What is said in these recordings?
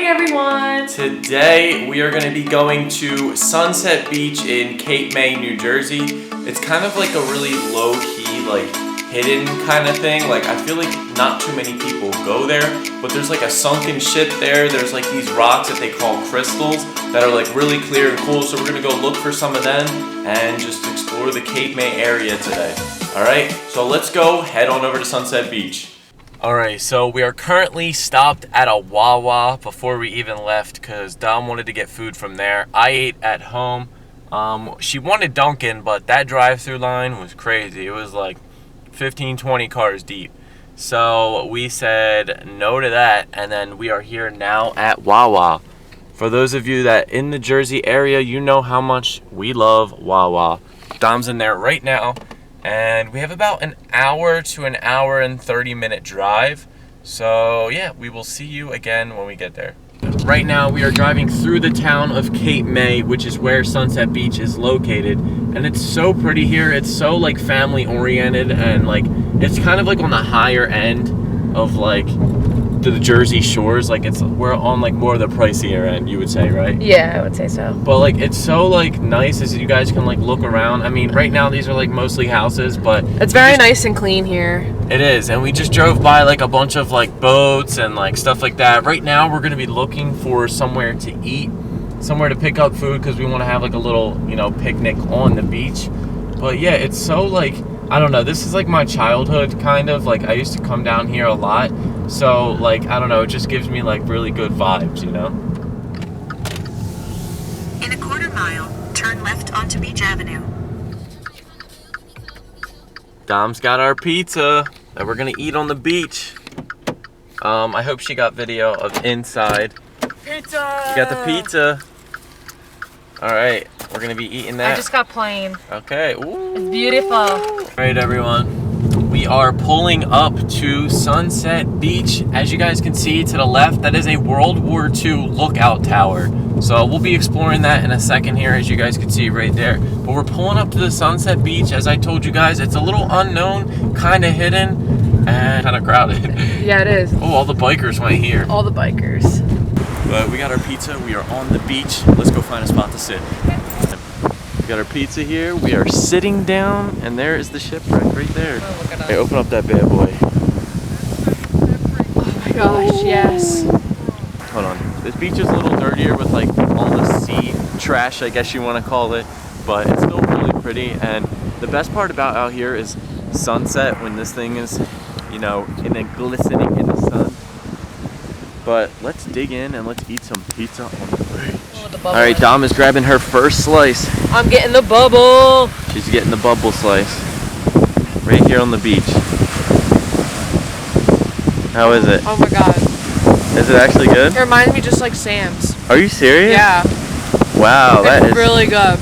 morning, everyone. Today we are going to be going to Sunset Beach in Cape May, New Jersey. It's kind of like a really low-key, like hidden kind of thing. Like I feel like not too many people go there, but there's like a sunken ship there. There's like these rocks that they call crystals that are like really clear and cool. So we're going to go look for some of them and just explore the Cape May area today. All right, so let's go head on over to Sunset Beach. Alright, so we are currently stopped at a Wawa before we even left because Dom wanted to get food from there. I ate at home. She wanted Dunkin', but that drive-through line was crazy. It was like 15, 20 cars deep. So we said no to that, and then we are here now at Wawa. For those of you that in the Jersey area, you know how much we love Wawa. Dom's in there right now. And we have about an hour to an hour and 30-minute drive. So yeah, we will see you again when we get there. Right now we are driving through the town of Cape May, which is where Sunset Beach is located. And it's so pretty here. It's so like family oriented and like it's kind of like on the higher end of like the Jersey shores. Like we're on like more of the pricier end, you would say, right? Yeah, I would say so. But like it's so like nice as you guys can like look around. I mean, right now these are like mostly houses, but it's very nice and clean here. It is, and we just drove by like a bunch of like boats and like stuff like that. Right now we're gonna be looking for somewhere to eat, somewhere to pick up food because we want to have like a little, you know, picnic on the beach. But yeah, it's so like, I don't know, this is like my childhood kind of. Like I used to come down here a lot. So like, I don't know, it just gives me like really good vibes, you know? In a quarter mile, turn left onto Beach Avenue. Dom's got our pizza that we're gonna eat on the beach. I hope she got video of inside. Pizza! You got the pizza. All right, we're gonna be eating that. I just got plain. Okay, ooh. It's beautiful. All right, everyone. We are pulling up to Sunset Beach. As you guys can see to the left, that is a World War II lookout tower. So we'll be exploring that in a second here, as you guys can see right there. But we're pulling up to the Sunset Beach. As I told you guys, it's a little unknown, kind of hidden, and kind of crowded. Yeah, it is. Oh, all the bikers went here. All the bikers. But we got our pizza. We are on the beach. Let's go find a spot to sit. We got our pizza here. We are sitting down, and there is the shipwreck right there. Oh, look at us. Hey, open up that bad boy. Oh my gosh, yes. Hold on. This beach is a little dirtier with like all the sea trash, I guess you want to call it, but it's still really pretty. And the best part about out here is sunset when this thing is, you know, glistening in the sun. But let's dig in and let's eat some pizza on the beach. All right, Dom is grabbing her first slice. I'm getting the bubble. She's getting the bubble slice right here on the beach. How is it? Oh my god. Is it actually good? It reminds me just like Sam's. Are you serious? Yeah. Wow, that is really good.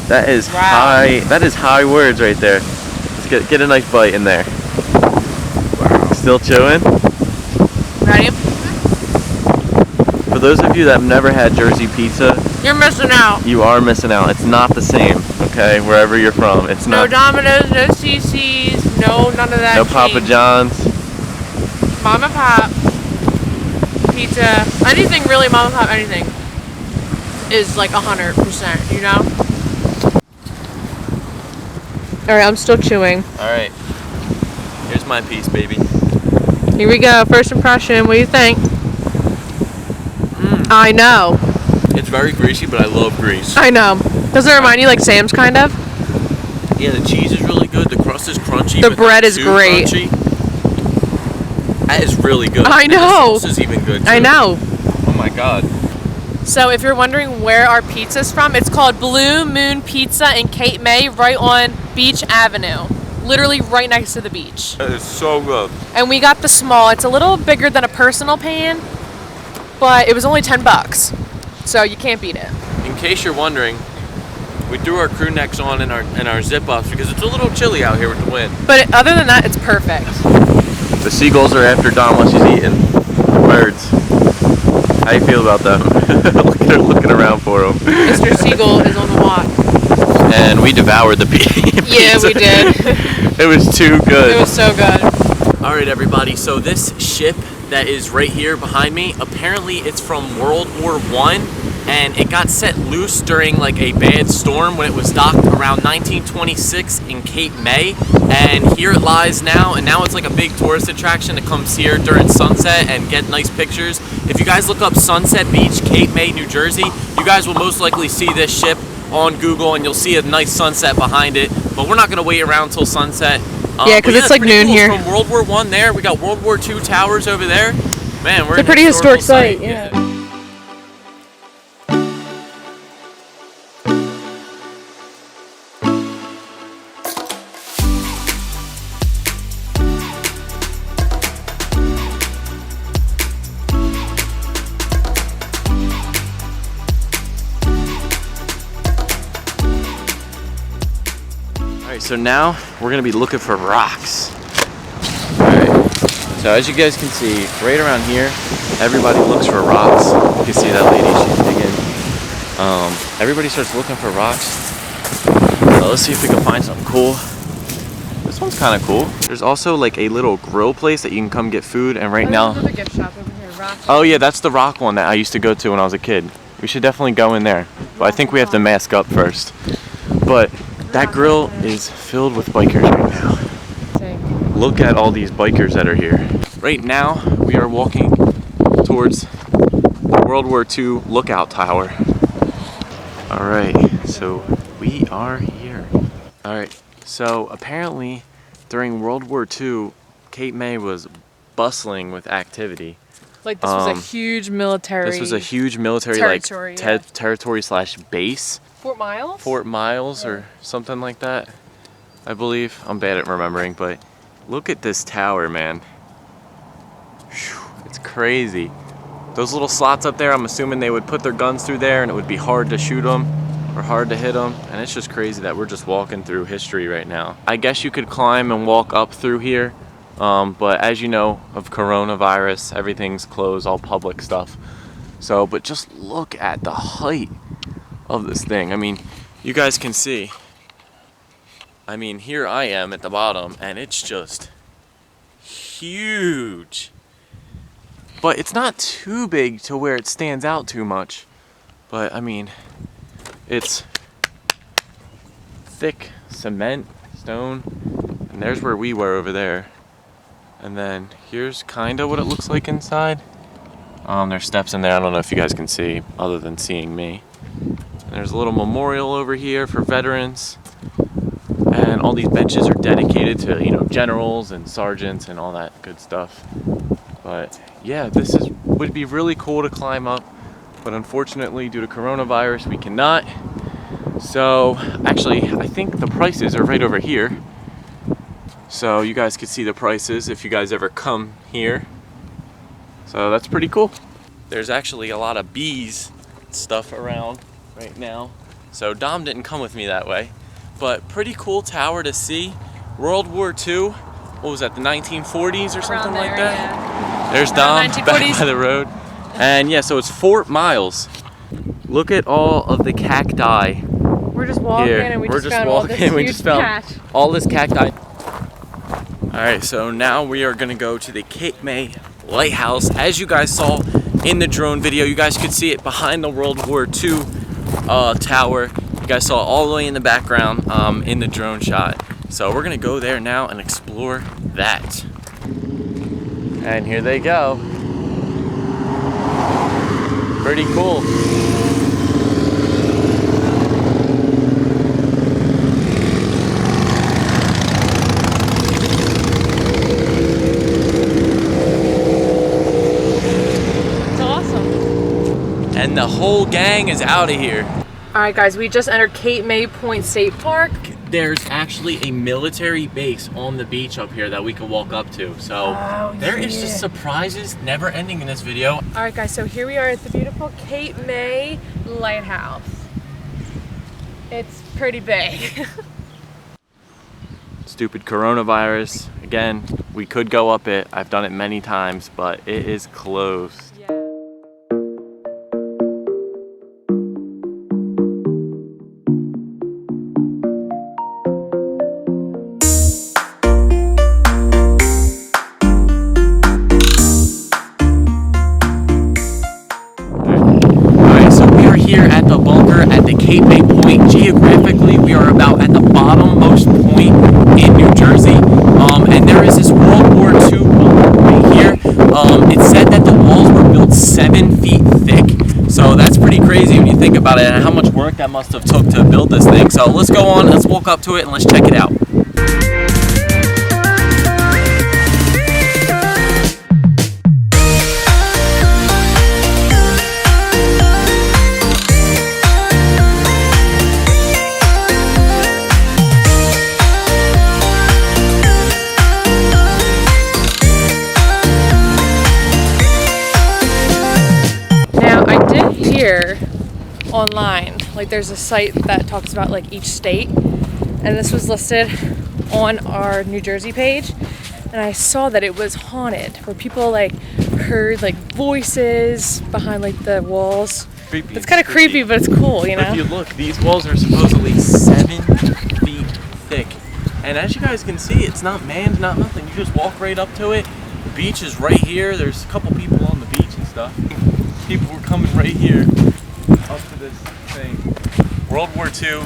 That is high. That is high words right there. Let's get a nice bite in there. Wow. Still chewing? Ready? For those of you that have never had Jersey pizza, you're missing out. You are missing out. It's not the same, okay? Wherever you're from, it's not. No Domino's, no CC's, no none of that. No Papa John's. Mama Pop, pizza, anything really, Mama Pop, anything is like 100%, you know? All right, I'm still chewing. All right, here's my piece, baby. Here we go. First impression. What do you think? I know. It's very greasy, but I love grease. I know. Does it remind you like Sam's kind of? Yeah, the cheese is really good. The crust is crunchy. The bread is great. Crunchy. That is really good. I know. The sauce is even good too. I know. Oh my god. So if you're wondering where our pizza's from, it's called Blue Moon Pizza in Cape May, right on Beach Avenue. Literally right next to the beach. That is so good. And we got the small. It's a little bigger than a personal pan, but it was only $10. So you can't beat it. In case you're wondering, we threw our crew necks on and our zip ups because it's a little chilly out here with the wind. But other than that, it's perfect. The seagulls are after Dom while she's eating. The birds. How you feel about them? looking around for them. Mr. Seagull is on the watch. And we devoured the pizza. Yeah, we did. It was too good. It was so good. All right, everybody. So this ship that is right here behind me, apparently it's from World War I, and it got set loose during like a bad storm when it was docked around 1926 in Cape May, and here it lies now, and now it's like a big tourist attraction that comes here during sunset and get nice pictures. If you guys look up Sunset Beach, Cape May, New Jersey, you guys will most likely see this ship on Google, and you'll see a nice sunset behind it, but we're not going to wait around till sunset. Yeah, because it's like noon cool. here. From World War I there, we got World War II towers over there. Man, we're It's a pretty historic site, yeah. Alright, so now we're gonna be looking for rocks. Alright, so as you guys can see, right around here, everybody looks for rocks. You can see that lady, she's digging. Everybody starts looking for rocks. So let's see if we can find something cool. This one's kind of cool. There's also like a little grill place that you can come get food, and right now... There's a gift shop over here, rock. Oh yeah, that's the rock one that I used to go to when I was a kid. We should definitely go in there. But I think we have to mask up first. But that grill is filled with bikers right now. Look at all these bikers that are here. Right now, we are walking towards the World War II lookout tower. Alright, so we are here. Alright, so apparently during World War II, Cape May was bustling with activity. Like this was a huge military. This was a huge military territory, like territory slash base. Fort Miles? Fort Miles or something like that, I believe. I'm bad at remembering, but look at this tower, man. Whew, it's crazy. Those little slots up there, I'm assuming they would put their guns through there and it would be hard to shoot them or hard to hit them. And it's just crazy that we're just walking through history right now. I guess you could climb and walk up through here. But as you know, of coronavirus, everything's closed, all public stuff. So, but just look at the height of this thing. I mean, you guys can see. I mean, here I am at the bottom, and it's just huge. But it's not too big to where it stands out too much. But I mean, it's thick cement, stone, and there's where we were over there. And then here's kind of what it looks like inside. There's steps in there. I don't know if you guys can see, other than seeing me. And there's a little memorial over here for veterans. And all these benches are dedicated to, you know, generals and sergeants and all that good stuff. But yeah, would be really cool to climb up. But unfortunately, due to coronavirus, we cannot. So actually, I think the prices are right over here. So you guys can see the prices if you guys ever come here. So that's pretty cool. There's actually a lot of bees stuff around right now. So Dom didn't come with me that way. But pretty cool tower to see. World War II, what was that, the 1940s or something like that? Yeah. There's Dom back by the road. And yeah, so it's Fort Miles. Look at all of the cacti. We're just walking here. And we We're just found all this huge patch. All this cacti. Alright, so now we are gonna go to the Cape May Lighthouse. As you guys saw in the drone video, you guys could see it behind the World War II tower. You guys saw all the way in the background in the drone shot. So we're gonna go there now and explore that. And here they go. Pretty cool. And the whole gang is out of here. Alright guys, we just entered Cape May Point State Park. There's actually a military base on the beach up here that we can walk up to. So there is just surprises never ending in this video. Alright guys, so here we are at the beautiful Cape May Lighthouse. It's pretty big. Stupid coronavirus. Again, we could go up it. I've done it many times, but it is closed. here at the bunker at the Cape May point. Geographically, we are about at the bottommost point in New Jersey. And there is this World War II bunker right here. It said that the walls were built 7 feet thick. So that's pretty crazy when you think about it and how much work that must have took to build this thing. So let's go on, let's walk up to it and let's check it out. Online, like there's a site that talks about like each state, and this was listed on our New Jersey page, and I saw that it was haunted, where people like heard like voices behind like the walls. Creepy. It's kind of creepy, but it's cool, you know. If you look, these walls are supposedly 7 feet thick, and as you guys can see, it's not manned, not nothing. You just walk right up to it. The beach is right here. There's a couple people on the beach and stuff. People were coming right here up to this thing. World War II,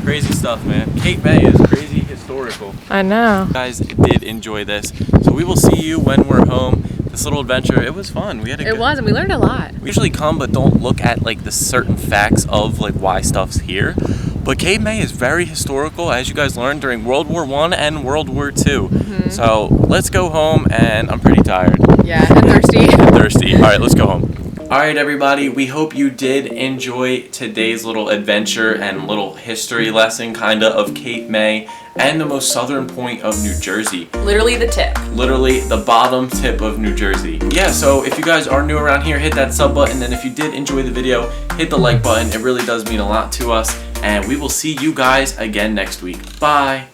crazy stuff, man. Cape May is crazy historical. I know. You guys did enjoy this, so we will see you when we're home. This little adventure, it was fun. We had a good... It was, and we learned a lot. We usually come but don't look at like the certain facts of like why stuff's here. But Cape May is very historical, as you guys learned during World War I and World War II. So let's go home, and I'm pretty tired. Yeah, and thirsty. Thirsty. All right, let's go home. Alright everybody, we hope you did enjoy today's little adventure and little history lesson kinda of Cape May and the most southern point of New Jersey. Literally the tip. Literally the bottom tip of New Jersey. Yeah, so if you guys are new around here, hit that sub button, and if you did enjoy the video, hit the like button. It really does mean a lot to us, and we will see you guys again next week. Bye!